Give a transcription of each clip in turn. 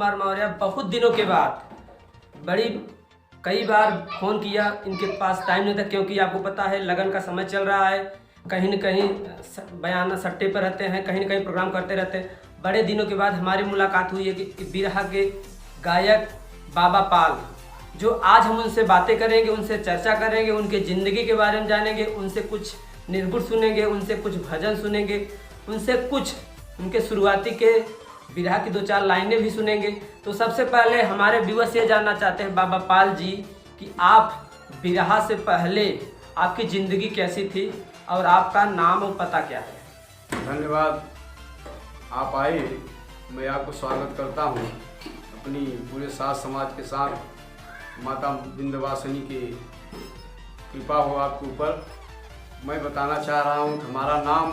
कुमार मौर्य बहुत दिनों के बाद कई बार फ़ोन किया, इनके पास टाइम नहीं था क्योंकि आपको पता है लगन का समय चल रहा है, कहीं न कहीं बयाना सट्टे पर रहते हैं, कहीं न कहीं प्रोग्राम करते रहते हैं। बड़े दिनों के बाद हमारी मुलाकात हुई है कि बिरहा के गायक बाबा पाल, जो आज हम उनसे बातें करेंगे, उनसे चर्चा करेंगे, उनके ज़िंदगी के बारे में जानेंगे, उनसे कुछ निर्गुण सुनेंगे, उनसे कुछ भजन सुनेंगे, उनसे कुछ उनके शुरुआती के बिरहा की 2-4 लाइनें भी सुनेंगे। तो सबसे पहले हमारे व्यूअर्स ये जानना चाहते हैं बाबा पाल जी कि आप बिरहा से पहले आपकी ज़िंदगी कैसी थी और आपका नाम और पता क्या है? धन्यवाद, आप आए, मैं आपको स्वागत करता हूँ। अपनी पूरे साथ समाज के साथ माता विंध्यवासिनी की कृपा हो आपके ऊपर। मैं बताना चाह रहा हूँ कि हमारा नाम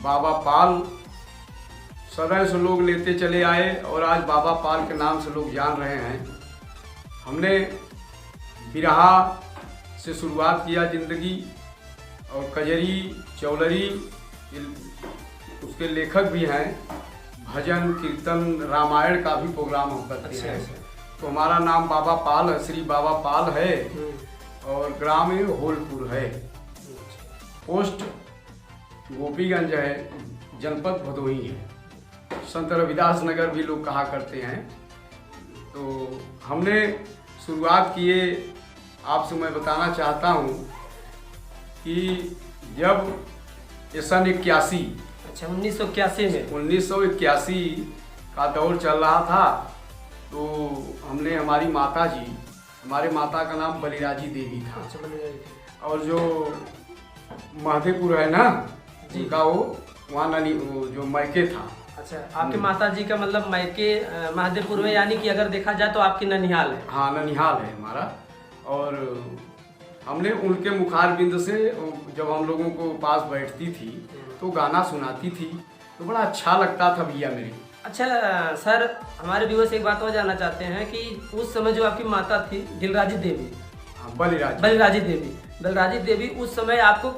बाबा पाल सदैव से लोग लेते चले आए और आज बाबा पाल के नाम से लोग जान रहे हैं। हमने बिरहा से शुरुआत किया ज़िंदगी, और कजरी चौलरी उसके लेखक भी हैं, भजन कीर्तन रामायण का भी प्रोग्राम हम करते हैं। तो हमारा नाम बाबा पाल, श्री बाबा पाल है और ग्राम होलपुर है, पोस्ट गोपीगंज है, जनपद भदोही है, संत रविदास नगर भी लोग कहा करते हैं। तो हमने शुरुआत किए, आपसे मैं बताना चाहता हूँ कि जब सन 81, अच्छा 1981 में 1981 का दौर चल रहा था, तो हमने हमारी माता जी, हमारे माता का नाम बलिराजी देवी था। अच्छा, और जो महादेवपुर है ना जिनका वो वहाँ ननी जो मैके था। अच्छा, आपके माता जी का मतलब मैके महादेवपुर में, यानी कि अगर देखा जाए तो आपकी ननिहाल है। हाँ, ननिहाल है हमारा। और हमने उनके मुखार बिंद से जब हम लोगों को पास बैठती थी तो गाना सुनाती थी, तो बड़ा अच्छा लगता था भैया मेरे। अच्छा सर, हमारे व्यूअर्स से एक बात और जानना चाहते हैं कि उस समय जो आपकी माता थी दिलराजी देवी, बलिराजी देवी, उस समय आपको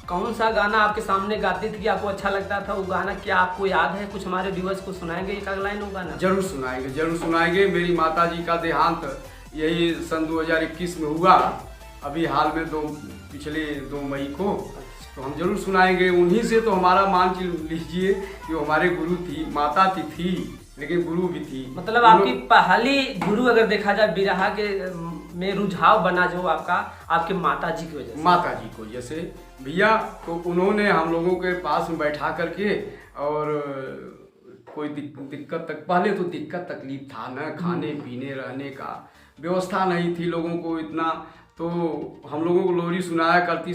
कौन सा गाना आपके सामने गाती थी कि आपको अच्छा लगता था? वो गाना क्या आपको याद है? कुछ हमारे व्यूअर्स को सुनाएंगे एक आध लाइन वो गाना? जरूर सुनाएंगे। मेरी माता जी का देहांत यही सन 2021 में हुआ, अभी हाल में पिछले 2 मई को। तो हम जरूर सुनाएंगे। उन्हीं से तो हमारा मान लीजिए कि वो हमारे गुरु थी, माता थी लेकिन गुरु भी थी। मतलब आपकी पहली गुरु अगर देखा जाए बिरहा के में रुझाव बना जो आपके माता जी की वजह से। माता जी को जैसे भैया, तो उन्होंने हम लोगों के पास में बैठा करके, और कोई दिक्कत तक पहले तो दिक्कत तकलीफ था न, खाने पीने रहने का व्यवस्था नहीं थी लोगों को इतना, तो हम लोगों को लोरी सुनाया करती।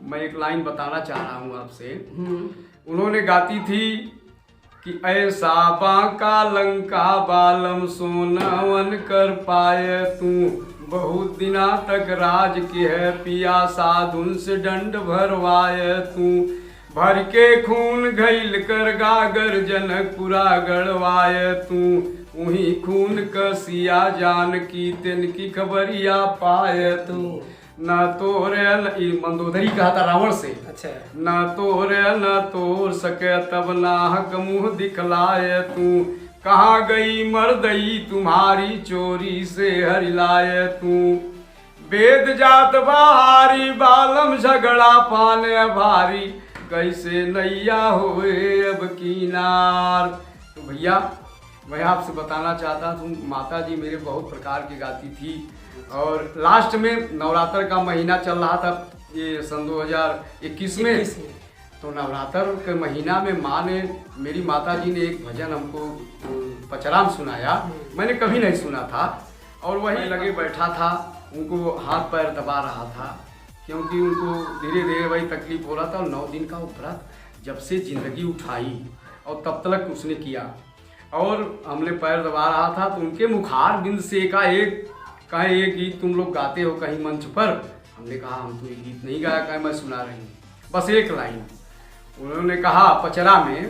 मैं एक लाइन बताना चाह रहा हूँ आपसे। उन्होंने गाती थी कि ऐसा बांका लंका बालम सोनावन कर पाए तू, बहुत दिना तक राज के है पिया साधुन से दंड भरवाए तू, भर के खून घैल कर गागर जनकपुरा गढ़वाए तू, उही खून कसिया जान की तेन की खबरिया पाए तू, न तोरे मंदोदरी कहा था रावण से। अच्छा, न तोरे न तोड़ सके तब नाहक मुँह दिखलाए तू, कहाँ गई मर्दई तुम्हारी चोरी से हरिलाए तू, वेद जात बहारी बालम झगड़ा पाने भारी, कैसे नैया होए अब किनार। तो भैया मैं आपसे बताना चाहता हूँ, माता जी मेरे बहुत प्रकार की गाती थी। और लास्ट में नवरात्र का महीना चल रहा था, ये सन 2021 में। तो नवरात्र के महीना में माँ ने, मेरी माता जी ने एक भजन हमको पचराम सुनाया, मैंने कभी नहीं सुना था, और वही लगे बैठा था, उनको हाथ पैर दबा रहा था क्योंकि उनको धीरे धीरे वही तकलीफ हो रहा था। और 9 दिन का व्रत जब से जिंदगी उठाई और तब तक उसने किया, और हमने पैर दबा रहा था, तो उनके मुखार बिंद से कहे ये गीत तुम लोग गाते हो कहीं मंच पर। हमने कहा हम तो ये गीत नहीं गाया, कहे मैं सुना रही हूँ, बस एक लाइन। उन्होंने कहा पचरा में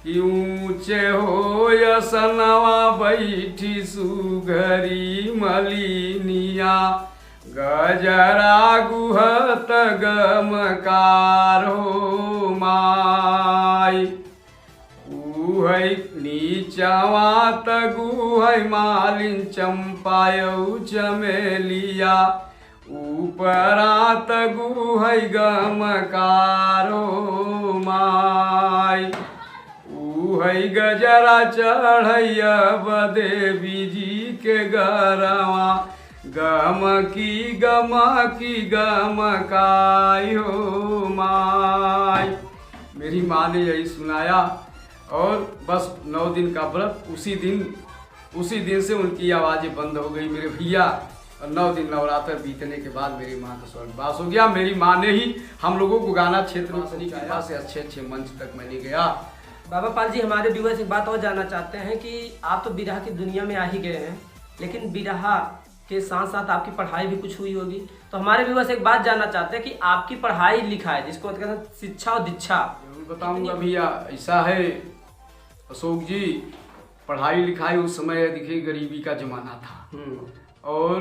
कि ऊंचे हो यसनवा बैठी सुघरी मलिनिया, गजरा गुहत गमकार हो माई, है नीचवा तगु है मालिन चंपायऊ चमेलिया, ऊपरा तगु है गमकारो माई, ऊ है गजरा चढ़ैया देवी जी के गरवा, गम की गमकाई हो माई। मेरी माँ ने यही सुनाया और बस 9 दिन का व्रत उसी दिन से उनकी आवाज़ें बंद हो गई मेरे भैया। और 9 दिन नवरात्र बीतने के बाद मेरी माँ का स्वर्गवास हो गया। मेरी माँ ने ही हम लोगों को गाना क्षेत्र में सिखाया से अच्छे मंच तक मैंने गया। बाबा पाल जी, हमारे व्यूअर्स एक बात और जानना चाहते हैं कि आप तो बिरहा की दुनिया में आ ही गए हैं, लेकिन बिरहा के साथ साथ आपकी पढ़ाई भी कुछ हुई होगी। तो हमारे व्यूअर्स एक बात जानना चाहते हैं कि आपकी पढ़ाई लिखाई, जिसको कहते हैं शिक्षा और दीक्षा, बताऊंगा भैया। ऐसा है अशोक जी, पढ़ाई लिखाई उस समय देखिए गरीबी का जमाना था और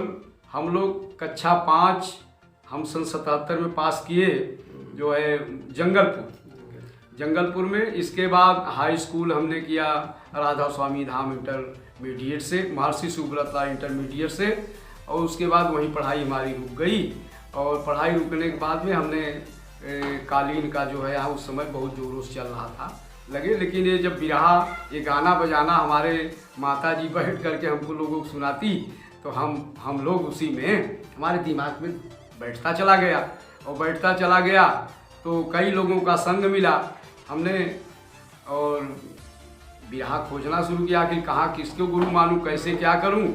हम लोग कक्षा 5 हम सन 77 में पास किए, जो है जंगलपुर में। इसके बाद हाई स्कूल हमने किया राधा स्वामी धाम इंटरमीडिएट से, महर्षि सुब्रता इंटरमीडिएट से, और उसके बाद वहीं पढ़ाई हमारी रुक गई। और पढ़ाई रुकने के बाद में हमने कालीन का जो है यहाँ उस समय बहुत जोरों से चल रहा था लगे। लेकिन ये जब बिरहा ये गाना बजाना हमारे माता जी बैठ करके हमको लोगों को सुनाती, तो हम लोग उसी में हमारे दिमाग में बैठता चला गया। तो कई लोगों का संग मिला हमने और बिरहा खोजना शुरू किया कि कहाँ किसको गुरु मानूं, कैसे क्या करूं।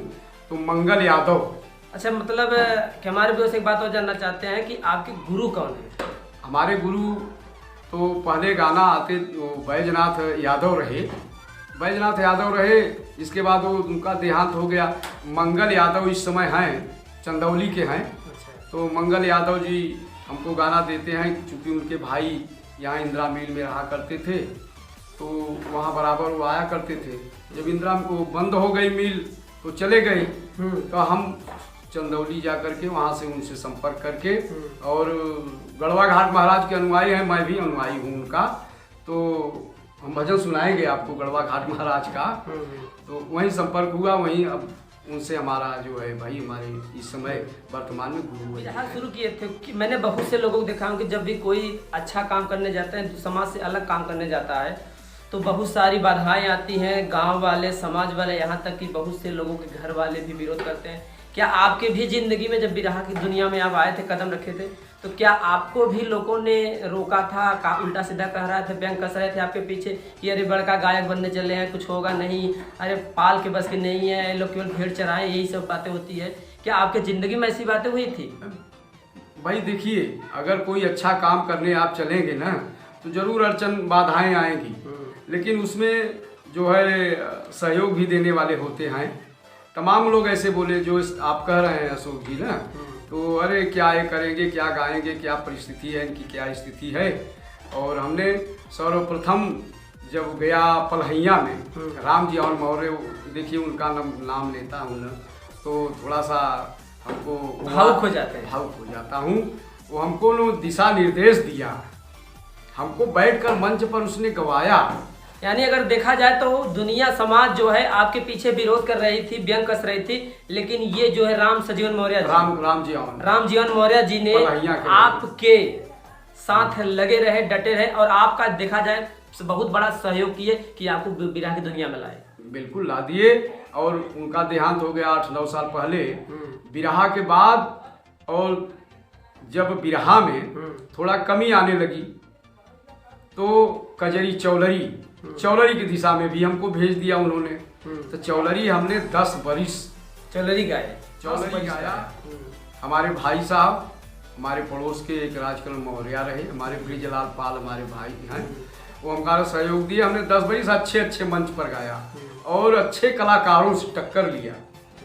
तो मंगल यादव। अच्छा, मतलब कि हमारे व्यूअर्स एक बात और जानना चाहते हैं कि आपके गुरु कौन है? हमारे गुरु तो पहले गाना आते बैजनाथ यादव रहे। इसके बाद वो उनका देहांत हो गया। मंगल यादव इस समय हैं, चंदौली के हैं। तो मंगल यादव जी हमको गाना देते हैं, चूँकि उनके भाई यहाँ इंदिरा मिल में रहा करते थे, तो वहाँ बराबर वो आया करते थे। जब इंदिरा वो बंद हो गई मिल तो चले गए, तो हम चंदौली जा करके वहाँ से उनसे संपर्क करके, और गढ़वा घाट महाराज के अनुयायी हैं, मैं भी अनुयायी हूँ उनका। तो हम भजन सुनाएंगे आपको गढ़वा घाट महाराज का। तो वहीं संपर्क हुआ, वहीं अब उनसे हमारा जो है भाई हमारे इस समय वर्तमान में गुरु है। शुरू किए थे कि मैंने बहुत से लोगों को देखा हूँ कि जब भी कोई अच्छा काम करने जाते हैं, समाज से अलग काम करने जाता है, तो बहुत सारी बाधाएं आती हैं। गांव वाले, समाज वाले, यहाँ तक कि बहुत से लोगों के घर वाले भी विरोध करते हैं। क्या आपके भी जिंदगी में जब बिरहा की दुनिया में आप आए थे, कदम रखे थे, तो क्या आपको भी लोगों ने रोका था? का उल्टा सीधा कह रहे थे, व्यंग कस रहे थे आपके पीछे कि अरे बड़का गायक बनने चले हैं, कुछ होगा नहीं, अरे पाल के बस के नहीं है, लोग केवल भेड़ चराएं, यही सब बातें होती है। क्या आपके ज़िंदगी में ऐसी बातें हुई थी? भाई देखिए, अगर कोई अच्छा काम करने आप चलेंगे ना, तो जरूर अड़चन बाधाएं आएंगी, लेकिन उसमें जो है सहयोग भी देने वाले होते हैं। तमाम लोग ऐसे बोले जो आप कह रहे हैं अशोक जी ना, तो अरे क्या ये करेंगे, क्या गाएंगे, क्या परिस्थिति है इनकी, क्या स्थिति है। और हमने सर्वप्रथम जब गया पलहैया में, राम जीवन मौर्य, देखिए उनका नाम लेता हूँ ना, तो थोड़ा सा हमको भावुक हो जाता हूँ। वो हमको दिशा निर्देश दिया, हमको बैठकर मंच पर उसने गवाया। यानी अगर देखा जाए तो दुनिया समाज जो है आपके पीछे विरोध कर रही थी, व्यंग कस रही थी, लेकिन ये जो है राम सजीवन मौर्य जी, राम जीवन मौर्य जी ने आपके साथ लगे रहे, डटे रहे, और आपका देखा जाए बहुत बड़ा सहयोग किए कि आपको बिरहा की दुनिया में लाए। बिल्कुल ला दिए। और उनका देहांत हो गया 8-9 साल पहले। बिरहा के बाद और जब बिरहा में थोड़ा कमी आने लगी, तो कजरी चौलरी की दिशा में भी हमको भेज दिया उन्होंने। तो चौलरी हमने 10 बरिस चौलरी गाया। हमारे भाई साहब, हमारे पड़ोस के एक राजकमल मौर्य रहे, हमारे ब्रिजलाल पाल हमारे भाई हैं, वो हमारा सहयोग दिए। हमने 10 बरिस अच्छे मंच पर गाया और अच्छे कलाकारों से टक्कर लिया।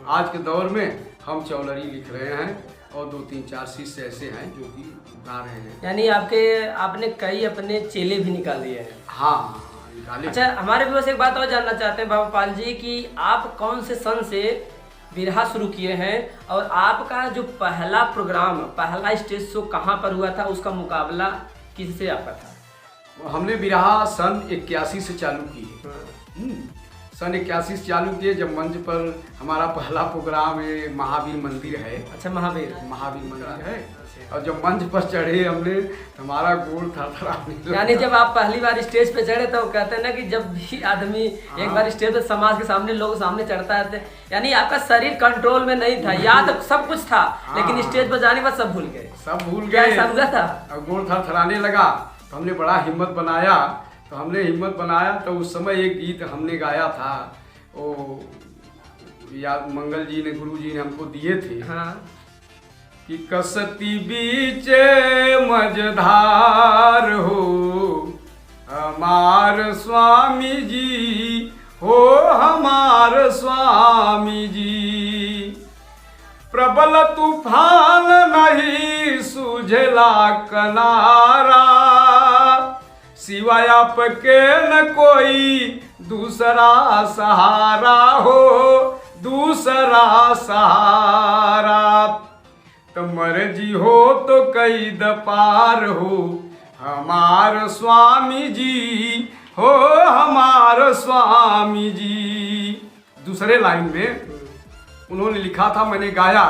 आज के दौर में हम चौलरी लिख रहे हैं और 2-3-4 शिष्य ऐसे हैं जो कि गा रहे हैं। यानी आपने कई अपने चेले भी निकाल दिए हैं। हाँ, निकाले। अच्छा, हमारे व्यूअर्स एक बात और जानना चाहते हैं बाबा पाल जी कि आप कौन से सन से बिरहा शुरू किए हैं, और आपका जो पहला प्रोग्राम, पहला स्टेज शो कहाँ पर हुआ था, उसका मुकाबला किससे आपका था? हमने बिरहा सन 81 से चालू की है। सन 81 से चालू किए, जब मंच पर हमारा पहला प्रोग्राम है, महावीर मंदिर है। अच्छा, महावीर मंदिर है। और जब मंच पर चढ़े हमने तो हमारा गोड़ थरथराने लगा। यानी जब आप पहली बार स्टेज पे चढ़े तो कहते हैं ना कि जब भी आदमी एक बार स्टेज पे समाज के सामने, लोगों के सामने चढ़ता है, यानी आपका शरीर कंट्रोल में नहीं था, याद सब कुछ था, लेकिन स्टेज पर जाने के बाद सब भूल गए। सब हुआ था और गोड़ थरथराने लगा। तो हमने बड़ा हिम्मत बनाया। तो उस समय एक गीत हमने गाया था, वो या मंगल जी ने, गुरु जी ने हमको दिए थे। हाँ। कि कसती बीचे मझधार हो हमार स्वामी जी, हो हमार स्वामी जी, प्रबल तूफान नहीं सूझला किनारा, सिवाय आपके न कोई दूसरा सहारा हो, दूसरा सहारा, तो मर्जी हो तो कई द पार हो हमार स्वामी जी, हो हमार स्वामी जी। दूसरे लाइन में उन्होंने लिखा था, मैंने गाया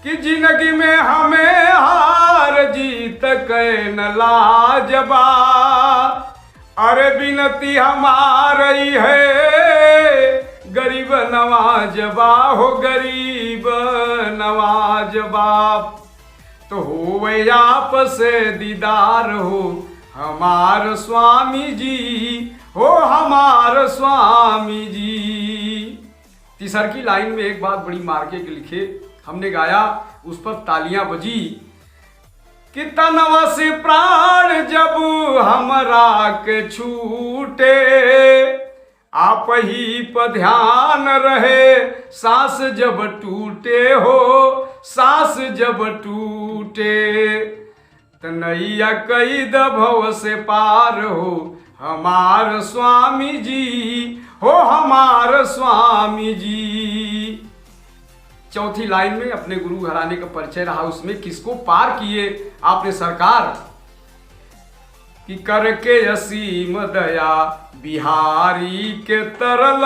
कि जिंदगी में हमें हार जीत के न लाजबा, अरे बिनती हमारी है गरीब नवाजबा, हो गरीब नवाजबा, तो हो आप से दीदार हो हमार स्वामी जी, हो हमार स्वामी जी। तीसर की लाइन में एक बात बड़ी मार्के के लिखे हमने गाया, उस पर तालियां बजी कि तनवा से प्राण जब हमरा के छूटे, आप ही पर ध्यान रहे सांस जब टूटे हो, सांस जब टूटे, तनैया कई दभव से पार हो हमार स्वामी जी, हो हमार स्वामी जी। चौथी लाइन में अपने गुरु घराने का परिचय रहा, उसमें किसको पार किए आपने सरकार, कि करके असीम दया बिहारी के तरल,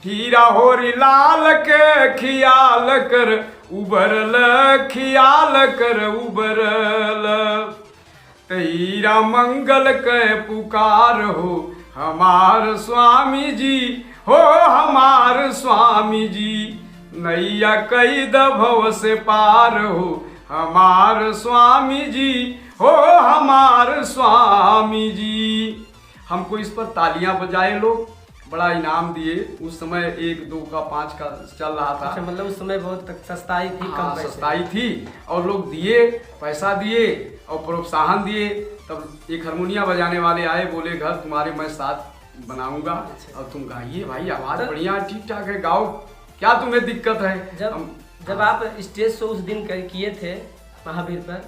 हीरा होरी लाल के खियाल कर उबरल, खियाल कर उबरल, हीरा मंगल के पुकार हो हमार स्वामी जी, हो हमार स्वामी जी, नैया कई दभव से पार हो हमार स्वामी जी, हो हमार स्वामी जी। हमको इस पर तालियां बजाए लोग, बड़ा इनाम दिए। उस समय 1, 2 का 5 का चल रहा था। अच्छा, मतलब उस समय बहुत सस्ताई थी। हाँ, सस्ताई थी और लोग दिए, पैसा दिए और प्रोत्साहन दिए। तब एक हारमोनिया बजाने वाले आए, बोले घर तुम्हारे मैं साथ बनाऊंगा। अच्छा। और तुम गाइए भाई, आवाज़ बढ़िया ठीक ठाक है, गाओ, क्या तुम्हें दिक्कत है। जब आप स्टेज शो उस दिन किए थे महावीर पर,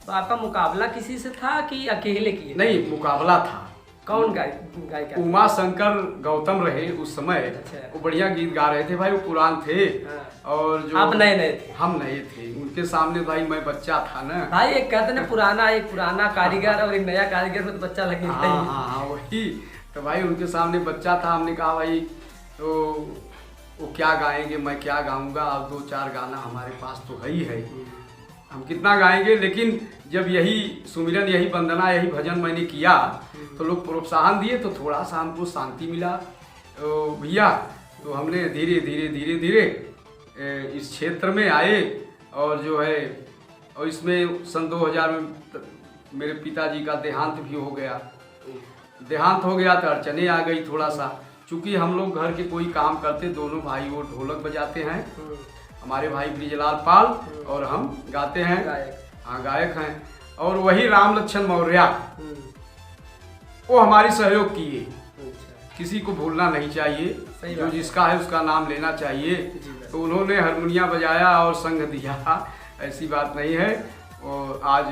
तो आपका मुकाबला किसी से था कि अकेले किए? नहीं, मुकाबला था। कौन गायक? उमा शंकर गौतम रहे उस समय। अच्छा। वो बढ़िया गीत गा रहे थे भाई, वो पुरान थे। हाँ। और जो आप नए थे, हम नए थे, उनके सामने भाई मैं बच्चा था ना भाई। एक कहते ना एक पुराना कारीगर और एक नया कारीगर में तो बच्चा लगे। हाँ, वही तो भाई, उनके सामने बच्चा था। हमने कहा भाई तो वो क्या गाएंगे, मैं क्या गाऊंगा, अब 2-4 गाना हमारे पास तो है ही है, हम कितना गाएंगे। लेकिन जब यही सुमिरन, यही वंदना, यही भजन मैंने किया तो लोग प्रोत्साहन दिए, तो थोड़ा सा हमको शांति मिला तो भैया। तो हमने धीरे धीरे इस क्षेत्र में आए। और जो है, और इसमें सन 2000 में मेरे पिताजी का देहांत भी हो गया। देहांत हो गया तो अड़चने आ गई थोड़ा सा। चूँकि हम लोग घर के कोई काम करते, दोनों भाई वो ढोलक बजाते हैं, हमारे भाई ब्रिजलाल पाल, और हम गाते हैं। हाँ, गायक हैं। और वही राम लक्ष्मण मौर्य, वो हमारी सहयोग किए। किसी को भूलना नहीं चाहिए, जो जिसका है उसका नाम लेना चाहिए। तो उन्होंने हारमोनिया बजाया और संग दिया, ऐसी बात नहीं है। और आज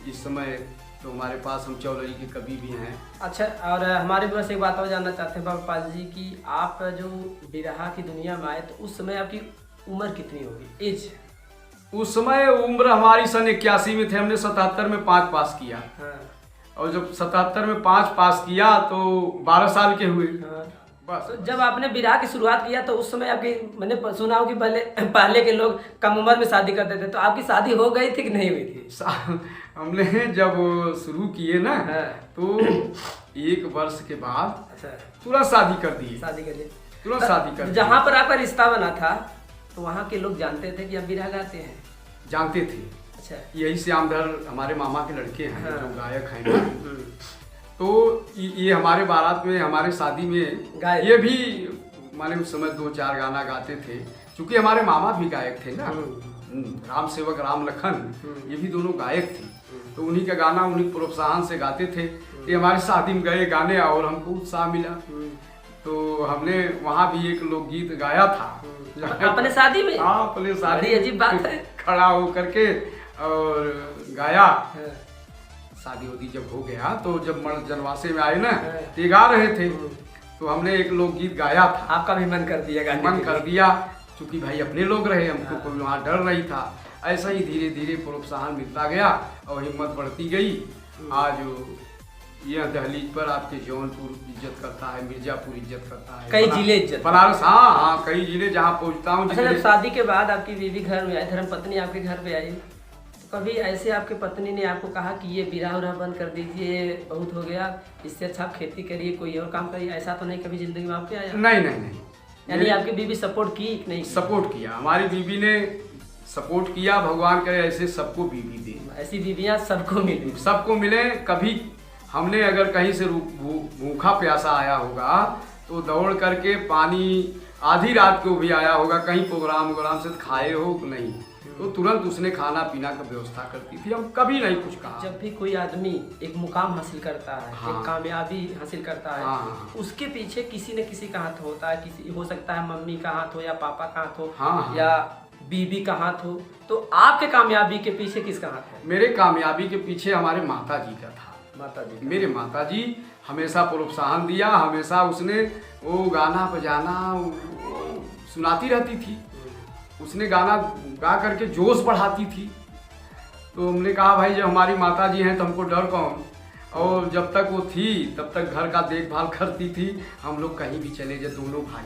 इस समय तो हमारे पास हम चौलरी के कवि भी हैं। अच्छा, और हमारे बस एक बात और जानना चाहते हैं बाबा पाल जी कि आप जो बिरहा की दुनिया में आए तो उस समय आपकी उम्र कितनी होगी, एज? उस समय उम्र हमारी सन 81 में थे, हमने 77 में 5 पास किया। हाँ। और जब 77 में 5 पास किया तो 12 साल के हुए। हाँ। बस तो जब आपने विराह की शुरुआत किया तो उस समय आपकी, मैंने सुना हो कि पहले के लोग कम उम्र में शादी करते थे, तो आपकी शादी हो गई थी कि नहीं हुई थी? हमने जब शुरू किए ना, हाँ। तो 1 वर्ष के बाद अच्छा, तुरंत शादी कर दिए। शादी कर लिए? तुरंत शादी कर दिए। जहाँ पर आपका रिश्ता बना था तो वहाँ के लोग जानते थे कि आप विराह गाते हैं? जानते थे। अच्छा। यही श्यामधर हमारे मामा के लड़के हैं, हाँ। जो गायक हैं ना। तो ये हमारे बारात में, हमारे शादी में गायक। ये भी माने उस समय 2-4 गाना गाते थे, क्योंकि हमारे मामा भी गायक थे ना। राम सेवक राम लखन, ये भी दोनों गायक थे। तो उन्हीं का गाना उन्हीं प्रोत्साहन से गाते थे। ये हमारे शादी में गए गाने और हमको उत्साह मिला, तो हमने वहाँ भी एक लोकगीत गाया था अपने शादी में? हाँ, अपने शादी। बड़ी अजीब बात है। खड़ा होकर के और गाया। हाँ। शादी उदी जब हो गया तो जब जनवासे में आए ना, तो गा रहे थे, तो हमने एक लोकगीत गाया था। आपका भी मन कर दिया गाने मन के कर लिए? दिया, क्योंकि भाई अपने लोग रहे, हमको कोई वहाँ डर नहीं था। ऐसा ही धीरे धीरे प्रोत्साहन मिलता गया और हिम्मत बढ़ती गई। आज यह दहलीज पर आपके जौनपुर इज्जत करता है, मिर्जापुर इज्जत करता है, कई जिले इज्जत, बनारस, हाँ हाँ, कई जिले जहाँ पहुँचता हूँ। अच्छा, जब शादी के बाद आपकी बीवी घर में आई, धर्मपत्नी आपके घर पे आई, तो कभी ऐसे आपके पत्नी ने आपको कहा कि ये विराह उराह बंद कर दीजिए, बहुत हो गया, इससे अच्छा आप खेती करिए, कोई और काम करिए, ऐसा तो नहीं कभी जिंदगी में आपके आया? नहीं नहीं नहीं। यानी आपकी बीवी सपोर्ट की कि नहीं? सपोर्ट किया, हमारी बीवी ने सपोर्ट किया। भगवान करे ऐसे सबको बीवी दे, ऐसी बीवियां सबको मिली। सबको मिले। कभी हमने अगर कहीं से भूखा प्यासा आया होगा तो दौड़ करके पानी, आधी रात को भी आया होगा, कहीं प्रोग्राम से खाए हो नहीं, तो तुरंत उसने खाना पीना का व्यवस्था करती थी। हम कभी नहीं कुछ कहा। जब भी कोई आदमी एक मुकाम हासिल करता है, हाँ। एक कामयाबी हासिल करता है, हाँ। उसके पीछे किसी न किसी का हाथ होता है। किसी, हो सकता है मम्मी का हाथ हो, या पापा का हाथ हो, हाँ। या बीबी का हाथ हो। तो आपके कामयाबी के पीछे किसका हाथ है? मेरे कामयाबी के पीछे हमारे माता जी का था। माता जी? मेरे माता जी हमेशा प्रोत्साहन दिया, हमेशा उसने वो गाना बजाना सुनाती रहती थी। उसने गाना गा करके जोश बढ़ाती थी। तो हमने कहा भाई जब हमारी माता जी हैं तो हमको डर कौन। और जब तक वो थी तब तक घर का देखभाल करती थी। हम लोग कहीं भी चले जाए, दोनों भाई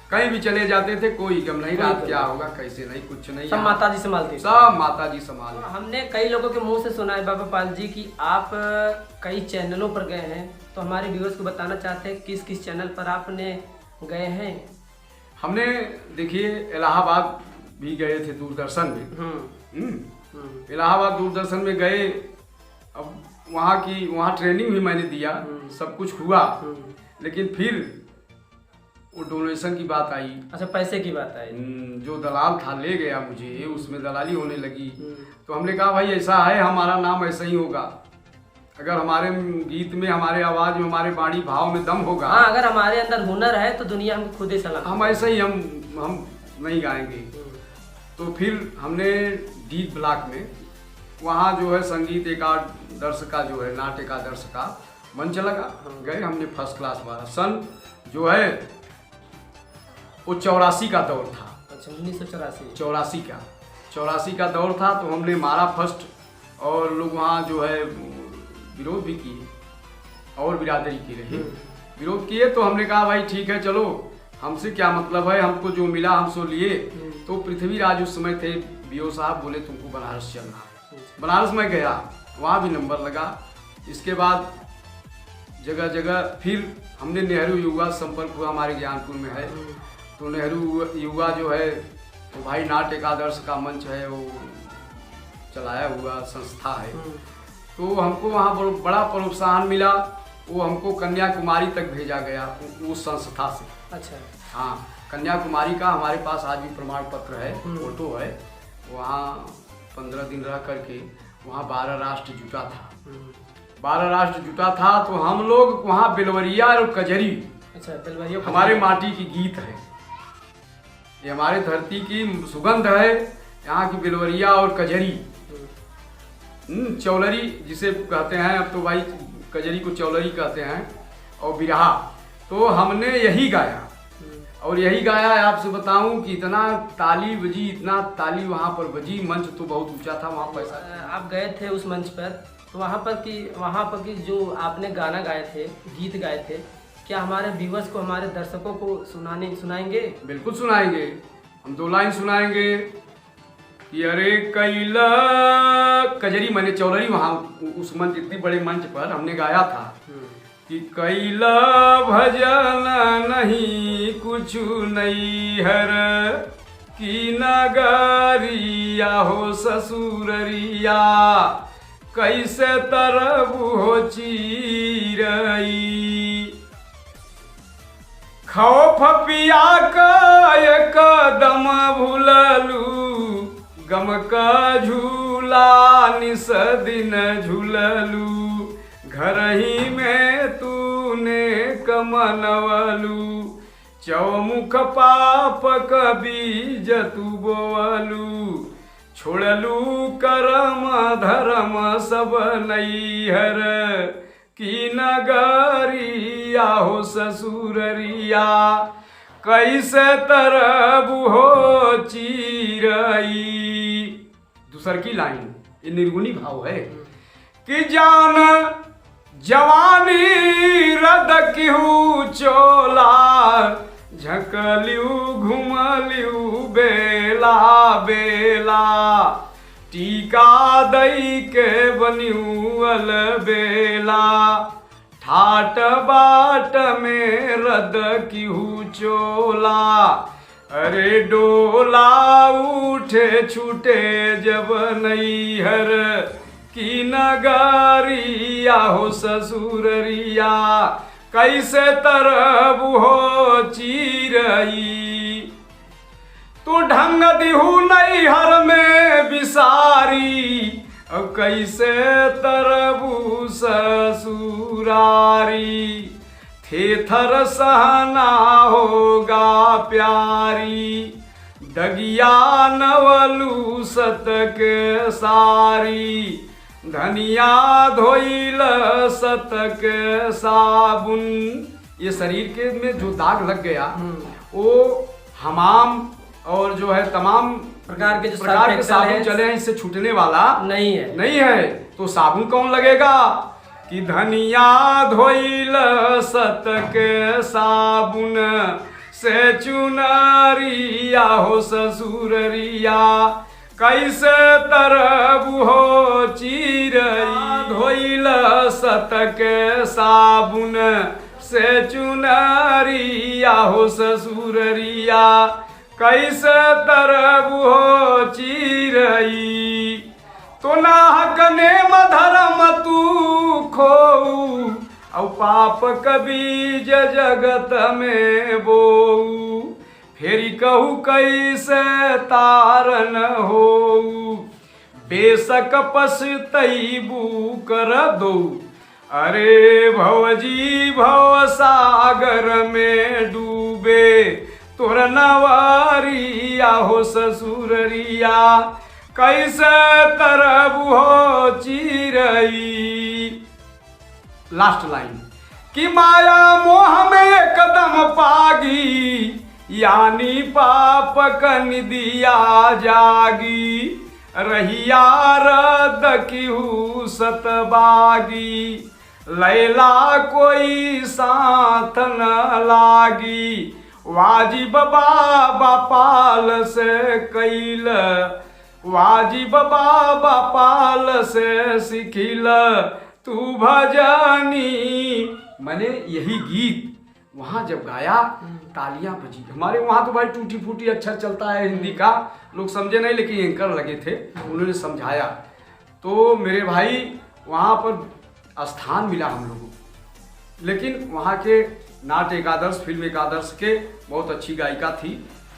कहीं भी चले जाते थे, कोई गम नहीं, रात क्या होगा कैसे नहीं, कुछ नहीं, सब माता जी संभालती थी? सब माता जी संभाल। हमने कई लोगों के मुंह से सुना है बाबा पाल जी कि आप कई चैनलों पर गए हैं, तो हमारे व्यूअर्स को बताना चाहते हैं किस किस चैनल पर आपने गए हैं? हमने देखिए इलाहाबाद भी गए थे दूरदर्शन में। इलाहाबाद दूरदर्शन में गए। अब वहाँ ट्रेनिंग भी मैंने दिया, सब कुछ हुआ, लेकिन फिर वो डोनेशन की बात आई। अच्छा, पैसे की बात आई? जो दलाल था ले गया मुझे, उसमें दलाली होने लगी। तो हमने कहा भाई ऐसा है, हमारा नाम ऐसा ही होगा। अगर हमारे गीत में, हमारे आवाज में, हमारे बाणी भाव में दम होगा, हाँ, अगर हमारे अंदर हुनर है तो दुनिया हमको खुद ही सलाम, हम ऐसे ही हम नहीं गाएंगे। तो फिर हमने डी ब्लॉक में, वहाँ जो है संगीत एकादश का जो है, नाट्य एकादश का मंच लगा, गए हमने फर्स्ट क्लास वाला। सन जो है वो 84 का दौर था। अच्छा, 1984? 84 का दौर था। तो हमने मारा फर्स्ट, और लोग वहाँ जो है विरोध भी किए और बिरादरी की रही, विरोध किए। तो हमने कहा भाई ठीक है, चलो हमसे क्या मतलब है, हमको जो मिला हम सो लिए। तो पृथ्वीराज उस समय थे, बीओ साहब बोले तुमको बनारस चलना है। बनारस में गया, वहाँ भी नंबर लगा। इसके बाद जगह जगह फिर हमने नेहरू युवा संपर्क हुआ, हमारे ज्ञानपुर में है। तो नेहरू युवा जो है तो भाई नाट्य एकादश का मंच है, वो चलाया हुआ संस्था है। तो हमको वहाँ बड़ा प्रोत्साहन मिला। वो हमको कन्याकुमारी तक भेजा गया उस संस्था से। अच्छा, हाँ, कन्याकुमारी का हमारे पास आज भी प्रमाण पत्र है, फोटो है। वहाँ 15 दिन रह करके वहाँ 12 राष्ट्र जुटा था। 12 राष्ट्र जुटा था। तो हम लोग वहाँ बिलवरिया और कजरी, अच्छा, बिलवरिया हमारे माटी की गीत है, ये हमारे धरती की सुगंध है। यहाँ की बिलवरिया और कजरी, चौलरी जिसे कहते हैं, अब तो भाई कजरी को चौलरी कहते हैं, और बिरहा। तो हमने यही गाया, और यही गाया। आपसे बताऊं कि इतना ताली बजी, इतना ताली वहाँ पर बजी। मंच तो बहुत ऊंचा था वहाँ पैसा। आप गए थे उस मंच पर, तो वहाँ पर की जो आपने गाना गाए थे, गीत गाए थे, क्या हमारे व्यूअर्स को, हमारे दर्शकों को सुनाएंगे? बिल्कुल सुनाएंगे। हम 2 लाइन सुनाएंगे कि अरे कैला कजरी मैंने चौलरी, वहाँ उस मंच, इतने बड़े मंच पर हमने गाया था कि कैला भजन नहीं कुछ नहीं हर की नगरिया हो ससुररिया, कैसे तरब हो चिरई, खौफ पिया का एक कदम भूललू, गम का झूला निस दिन झूललू, घर ही में तूने कमनवलू, चौमुख पाप बीज तू बोवलू, छोड़लू करम धर्म सब नैहर की नगरिया हो ससुररिया, कैसे तरब हो चिरई। दूसर की लाइन ये निर्गुणी भाव है कि जान जवानी रद किहू चोला, झकलियू घुमलियू बेला बेला, टीका दई के बनियू अलबेला, ठाट बाट में रद किहू चोला, अरे डोला उठे छूटे जब नैहर की नगरिया हो ससुररिया, कैसे तरब हो चिरई, तू ढंग दिहू नैहर में बिसारी, अब कैसे तरबू ससुरारी, थे थर सहना होगा प्यारी, दगिया नवलू सतक सारी, धनिया धोइल सतक साबुन। ये शरीर के में जो दाग लग गया वो हमाम और जो है तमाम प्रकार के साबुन चले हैं, इससे छूटने वाला नहीं है। तो साबुन कौन लगेगा कि धनिया धोइल सतक साबुन, से चुनरिया हो ससुररिया, कैसे तरब हो चिरई, धोइल सतक साबुन, से चुनरिया हो ससुररिया, कैसे तरब हो चिरई, तो नाहक नेम धर्म तू खोऊ, औ पाप कबीज जगत में बोऊ, फेरी कहू कैसे तारन होऊ, बेशक पछतैबू कर दो, अरे भवजी भव सागर में डूबे, तोर नवारिया हो ससुररिया, कैसे तरब हो चिरई। लास्ट लाइन कि माया मोह में कदम पागी, यानी पाप कन दिया जागी, रहिया रद किहू सतबागी, लैला कोई साथ न लागी, वाजिब बाबा पाल से कैल, वाजिब बाबा पाल से सिखिल, तू भजनी। मैंने यही गीत वहाँ जब गाया तालियां बजी। हमारे वहाँ तो भाई टूटी फूटी अक्षर चलता है हिंदी का, लोग समझे नहीं, लेकिन एंकर लगे थे, उन्होंने समझाया तो मेरे भाई वहाँ पर स्थान मिला हम लोगों को। लेकिन वहाँ के नाट्य एकादश, फिल्म एकादश के बहुत अच्छी गायिका थी,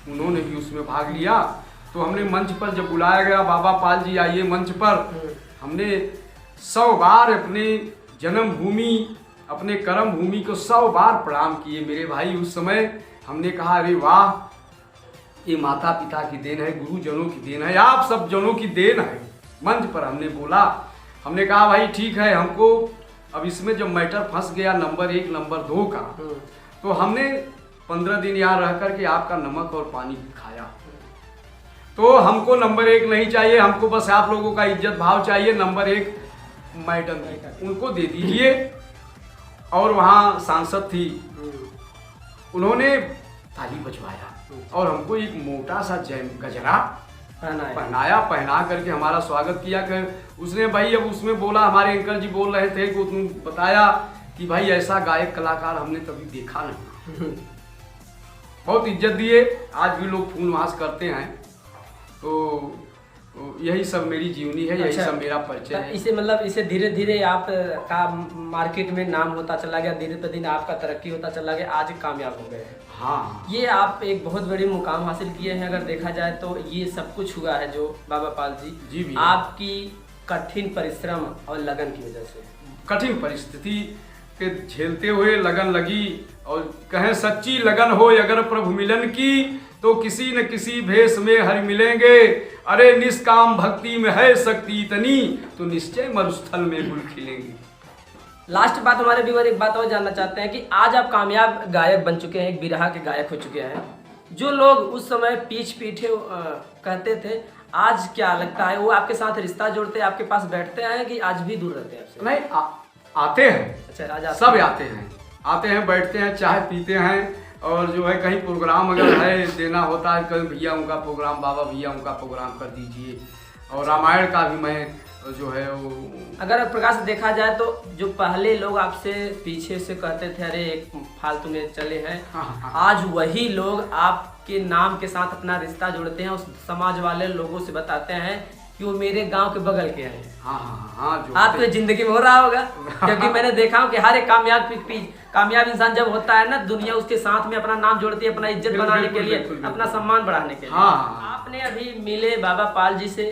उन्होंने भी उसमें भाग लिया। तो हमने मंच पर जब बुलाया गया, बाबा पाल जी आइए मंच पर, हमने 100 बार अपने जन्मभूमि, अपने कर्म भूमि को 100 बार प्रणाम किए मेरे भाई। उस समय हमने कहा अरे वाह, ये माता पिता की देन है, गुरुजनों की देन है, आप सब जनों की देन है। मंच पर हमने बोला, हमने कहा भाई ठीक है, हमको अब इसमें जब मैटर फंस गया नंबर 1 नंबर 2 का, तो हमने 15 दिन यहाँ रह करके आपका नमक और पानी खाया। तो हमको नंबर 1 नहीं चाहिए, हमको बस आप लोगों का इज्जत भाव चाहिए। नंबर 1 मैडम थी, उनको दे दीजिए। और वहाँ सांसद थी, उन्होंने ताली बजवाया और हमको एक मोटा सा गजरा पहना करके हमारा स्वागत किया। कर उसने भाई अब उसमें बोला, हमारे अंकल जी बोल रहे थे कि तुम बताया कि भाई ऐसा गायक कलाकार हमने कभी देखा नहीं। बहुत इज्जत दिए, आज भी लोग फूल मास करते हैं। तो यही सब मेरी जीवनी है, यही सब मेरा परिचय है। इसे मतलब इसे धीरे धीरे आप का मार्केट में नाम होता चला गया, दिन पे दिन आपका तरक्की होता चला गया, आज कामयाब हो गए। हाँ, ये आप एक बहुत बड़ी मुकाम हासिल किए हैं। अगर देखा जाए तो ये सब कुछ हुआ है जो बाबा पाल जी भी आपकी कठिन परिश्रम और लगन की वजह से। कठिन परिस्थिति के झेलते हुए लगन लगी, और कहें सच्ची लगन हो अगर प्रभु मिलन की, तो किसी न किसी भेष में हरि मिलेंगे। अरे निष्काम भक्ति में है शक्ति इतनी, तो निश्चय मरुस्थल में गुल खिलेंगे। लास्ट बात, हमारे व्यूअर एक बात और जानना चाहते हैं कि आज आप कामयाब गायक बन चुके हैं, एक बिरहा के गायक हो चुके हैं। जो लोग उस समय पीछे कहते थे, आज क्या लगता है वो आपके साथ रिश्ता जोड़ते हैं, आपके पास बैठते हैं कि आज भी दूर रहते हैं आपसे? नहीं, आते हैं। अच्छा, आज सब आते हैं, बैठते हैं, चाय पीते हैं, और जो है कहीं प्रोग्राम अगर है देना होता है, कहीं भैया उनका प्रोग्राम, बाबा भैया उनका प्रोग्राम कर दीजिए। और रामायण का भी मैं जो है वो, अगर प्रकाश देखा जाए तो जो पहले लोग आपसे पीछे से कहते थे अरे एक फालतू में चले हैं, आज वही लोग आपके नाम के साथ अपना रिश्ता जोड़ते हैं, उस समाज वाले लोगों से बताते हैं कि वो मेरे गांव के बगल के हैं। जो आपको जिंदगी में हो रहा होगा, क्योंकि मैंने देखा हूँ कि हर एक कामयाब इंसान जब होता है ना, दुनिया उसके साथ में अपना नाम जोड़ती है, अपना इज्जत बनाने के लिए, अपना सम्मान बढ़ाने के लिए। आपने अभी मिले बाबा पाल जी से,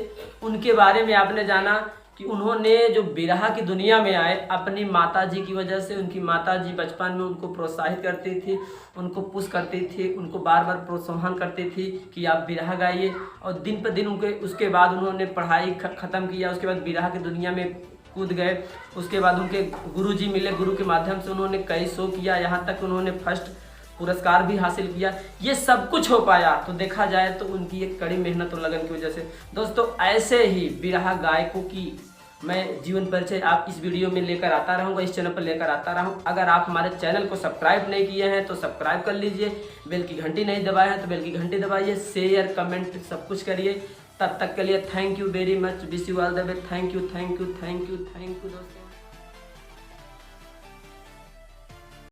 उनके बारे में आपने जाना कि उन्होंने जो बिरहा की दुनिया में आए अपनी माताजी की वजह से। उनकी माताजी बचपन में उनको प्रोत्साहित करती थी, उनको पुश करती थी, उनको बार बार प्रोत्साहन करती थी कि आप बिरहा गाइए। और दिन पर दिन उसके बाद उन्होंने पढ़ाई ख़त्म किया, उसके बाद बिरहा की दुनिया में कूद गए। उसके बाद उनके गुरुजी मिले, गुरु के माध्यम से उन्होंने कई शो किया, यहाँ तक उन्होंने फर्स्ट पुरस्कार भी हासिल किया। ये सब कुछ हो पाया तो देखा जाए तो उनकी एक कड़ी मेहनत और लगन की वजह से। दोस्तों, ऐसे ही बिरहा गायकों की मैं जीवन परिचय आप इस वीडियो में लेकर आता रहूँगा, इस चैनल पर लेकर आता रहूँ। अगर आप हमारे चैनल को सब्सक्राइब नहीं किए हैं तो सब्सक्राइब कर लीजिए, बेल की घंटी नहीं दबाए हैं तो बेल की घंटी दबाइए, शेयर कमेंट सब कुछ करिए। तब तक के लिए thank you very much, wish you all the best. Thank you दोस्तों।